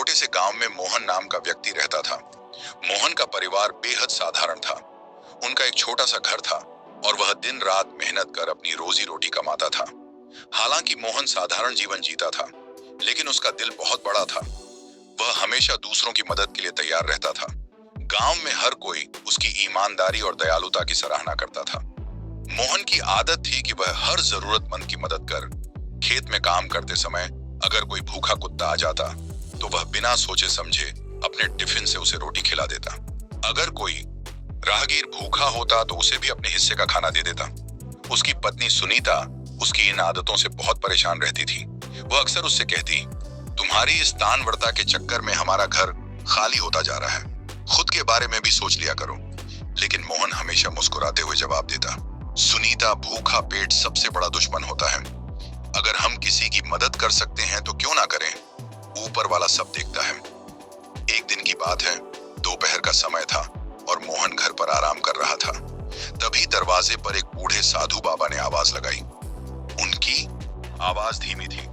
छोटे से गांव में मोहन नाम का व्यक्ति रहता था। मोहन का परिवार बेहद साधारण था। उनका एक छोटा सा घर था और वह दिन रात मेहनत कर अपनी रोजी रोटी कमाता था। हालांकि मोहन साधारण जीवन जीता था, लेकिन उसका दिल बहुत बड़ा था। वह हमेशा दूसरों की मदद के लिए तैयार रहता था। गांव में हर कोई उसकी ईमानदारी और दयालुता की सराहना करता था। मोहन की आदत थी कि वह हर जरूरतमंद की मदद कर। खेत में काम करते समय अगर कोई भूखा कुत्ता आ जाता तो वह बिना सोचे समझे अपने टिफिन से उसे रोटी खिला देता। अगर कोई राहगीर भूखा होता तो उसे भी अपने हिस्से का खाना दे देता। उसकी पत्नी सुनीता उसकी इन आदतों से बहुत परेशान रहती थी। वह अक्सर उससे कहती, तुम्हारी इस दानवरता के चक्कर में हमारा घर खाली होता जा रहा है। खुद के बारे में भी सोच लिया करो। लेकिन मोहन हमेशा मुस्कुराते हुए जवाब देता, सुनीता, भूखा पेट सबसे बड़ा दुश्मन होता है। अगर हम किसी की मदद कर सकते हैं तो क्यों ना करें? ऊपर वाला सब देखता है। एक दिन की बात है, दोपहर का समय था और मोहन घर पर आराम कर रहा था। तभी दरवाजे पर एक बूढ़े साधु बाबा ने आवाज लगाई। उनकी आवाज धीमी थी,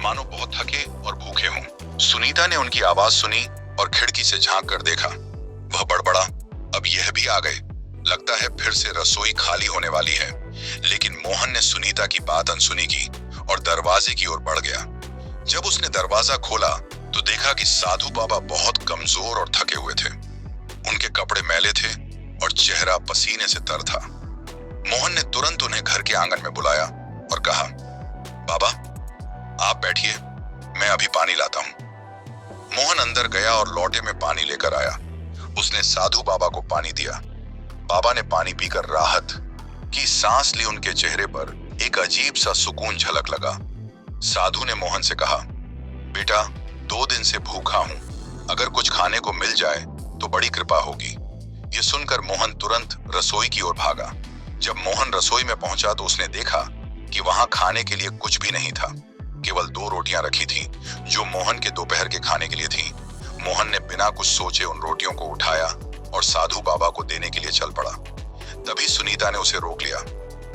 मानो बहुत थके और भूखे हों। सुनीता ने उनकी आवाज सुनी और खिड़की से झांक कर देखा। वह बड़बड़ा, अब यह भी आ गए। लगता है फिर से रसोई खाली होने वाली है। लेकिन मोहन ने सुनीता की बात अनसुनी की और दरवाजे की ओर बढ़ गया। जब उसने दरवाजा खोला तो देखा कि साधु बाबा बहुत कमजोर और थके हुए थे। उनके कपड़े मैले थे और चेहरा पसीने से तर था। मोहन ने तुरंत उन्हें घर के आंगन में बुलाया और कहा, बाबा, आप बैठिए, मैं अभी पानी लाता हूं। मोहन अंदर गया और लोटे में पानी लेकर आया। उसने साधु बाबा को पानी दिया। बाबा ने पानी पीकर राहत की सांस ली। उनके चेहरे पर एक अजीब सा सुकून झलक लगा। साधु ने मोहन से कहा, बेटा, 2 दिन से भूखा हूं। अगर कुछ खाने को मिल जाए तो बड़ी कृपा होगी। ये सुनकर मोहन तुरंत रसोई की ओर भागा। जब मोहन रसोई में पहुंचा तो उसने देखा कि वहां खाने के लिए कुछ भी नहीं था। केवल 2 रोटियां रखी थी जो मोहन के दोपहर के खाने के लिए थी। मोहन ने बिना कुछ सोचे उन रोटियों को उठाया और साधु बाबा को देने के लिए चल पड़ा। तभी सुनीता ने उसे रोक लिया।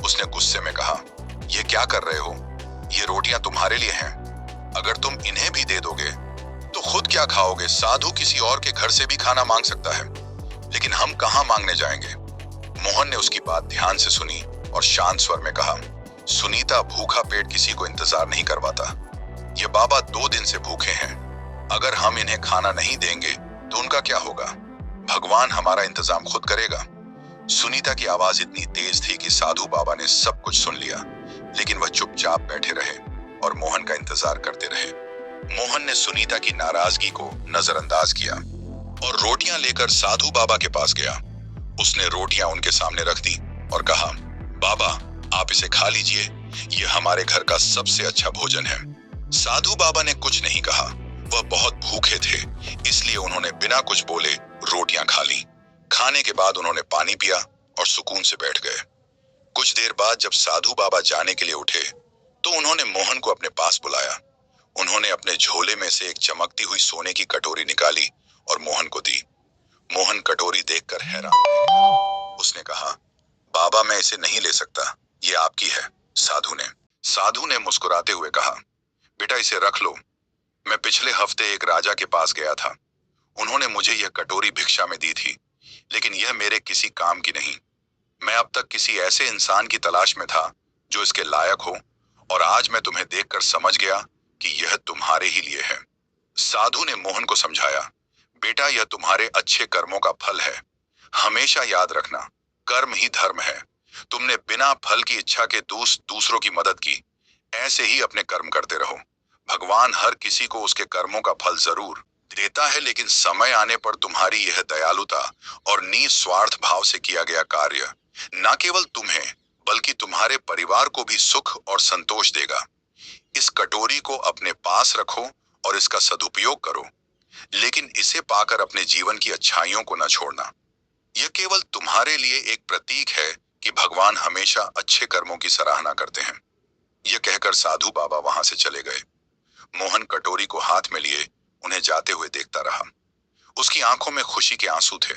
उसने गुस्से में कहा, ये क्या कर रहे हो? ये रोटियां तुम्हारे लिए हैं। अगर तुम इन्हें भी दे दोगे तो खुद क्या खाओगे? साधु किसी और के घर से भी खाना मांग सकता है, लेकिन हम कहां मांगने जाएंगे? मोहन ने उसकी बात ध्यान से सुनी और शांत स्वर में कहा, सुनीता, भूखा पेट किसी को इंतजार नहीं करवाता। ये बाबा 2 दिन से भूखे हैं। अगर हम इन्हें खाना नहीं देंगे तो उनका क्या होगा? भगवान हमारा इंतजाम खुद करेगा। सुनीता की आवाज इतनी तेज थी कि साधु बाबा ने सब कुछ सुन लिया, लेकिन वह चुपचाप बैठे रहे और मोहन का इंतजार करते रहे। मोहन ने सुनीता की नाराजगी को नजरअंदाज किया और रोटियां लेकर साधु बाबा के पास गया। उसने रोटियां उनके सामने रख दी और कहा, बाबा, आप इसे खा लीजिए। यह हमारे घर का सबसे अच्छा भोजन है। साधु बाबा ने कुछ नहीं कहा। वह बहुत भूखे थे, इसलिए उन्होंने बिना कुछ बोले रोटियां खा ली। खाने के बाद उन्होंने पानी पिया और सुकून से बैठ गए। कुछ देर बाद जब साधु बाबा जाने के लिए उठे तो उन्होंने मोहन को अपने पास बुलाया। उन्होंने अपने झोले में से एक चमकती हुई सोने की कटोरी निकाली और मोहन को दी। मोहन कटोरी देखकर हैरान रह गया। उसने कहा, बाबा, मैं इसे नहीं ले सकता, ये आपकी है। साधु ने मुस्कुराते हुए कहा, बेटा, इसे रख लो। मैं पिछले हफ्ते एक राजा के पास गया था। उन्होंने मुझे यह कटोरी भिक्षा में दी थी, लेकिन यह मेरे किसी काम की नहीं। मैं अब तक किसी ऐसे इंसान की तलाश में था जो इसके लायक हो, और आज मैं तुम्हें देखकर समझ गया कि यह तुम्हारे ही लिए है। साधु ने मोहन को समझाया, बेटा, यह तुम्हारे अच्छे कर्मों का फल है। हमेशा याद रखना, कर्म ही धर्म है। तुमने बिना फल की इच्छा के दूसरों की मदद की। ऐसे ही अपने कर्म करते रहो। भगवान हर किसी को उसके कर्मों का फल जरूर देता है, लेकिन समय आने पर तुम्हारी यह दयालुता और निस्वार्थ भाव से किया गया कार्य न केवल तुम्हें बल्कि तुम्हारे परिवार को भी सुख और संतोष देगा। इस कटोरी को अपने पास रखो और इसका सदुपयोग करो, लेकिन इसे पाकर अपने जीवन की अच्छाइयों को न छोड़ना। यह केवल तुम्हारे लिए एक प्रतीक है कि भगवान हमेशा अच्छे कर्मों की सराहना करते हैं। यह कहकर साधु बाबा वहां से चले गए। मोहन कटोरी को हाथ में लिए उन्हें जाते हुए देखता रहा। उसकी आंखों में खुशी के आंसू थे।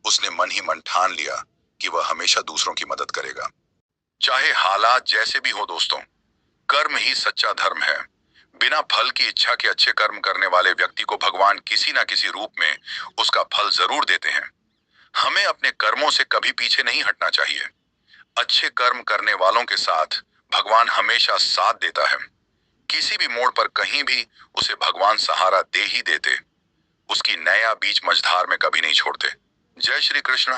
उसने मन ही मन ठान लिया कि वह हमेशा दूसरों की मदद करेगा, चाहे हालात जैसे भी हो। दोस्तों, कर्म ही सच्चा धर्म है। बिना फल की इच्छा के अच्छे कर्म करने वाले व्यक्ति को भगवान किसी ना किसी रूप में उसका फल जरूर देते हैं। हमें अपने कर्मों से कभी पीछे नहीं हटना चाहिए। अच्छे कर्म करने वालों के साथ भगवान हमेशा साथ देता है। किसी भी मोड़ पर कहीं भी उसे भगवान सहारा दे ही देते। उसकी नया बीच मझधार में कभी नहीं छोड़ते। जय श्री कृष्ण।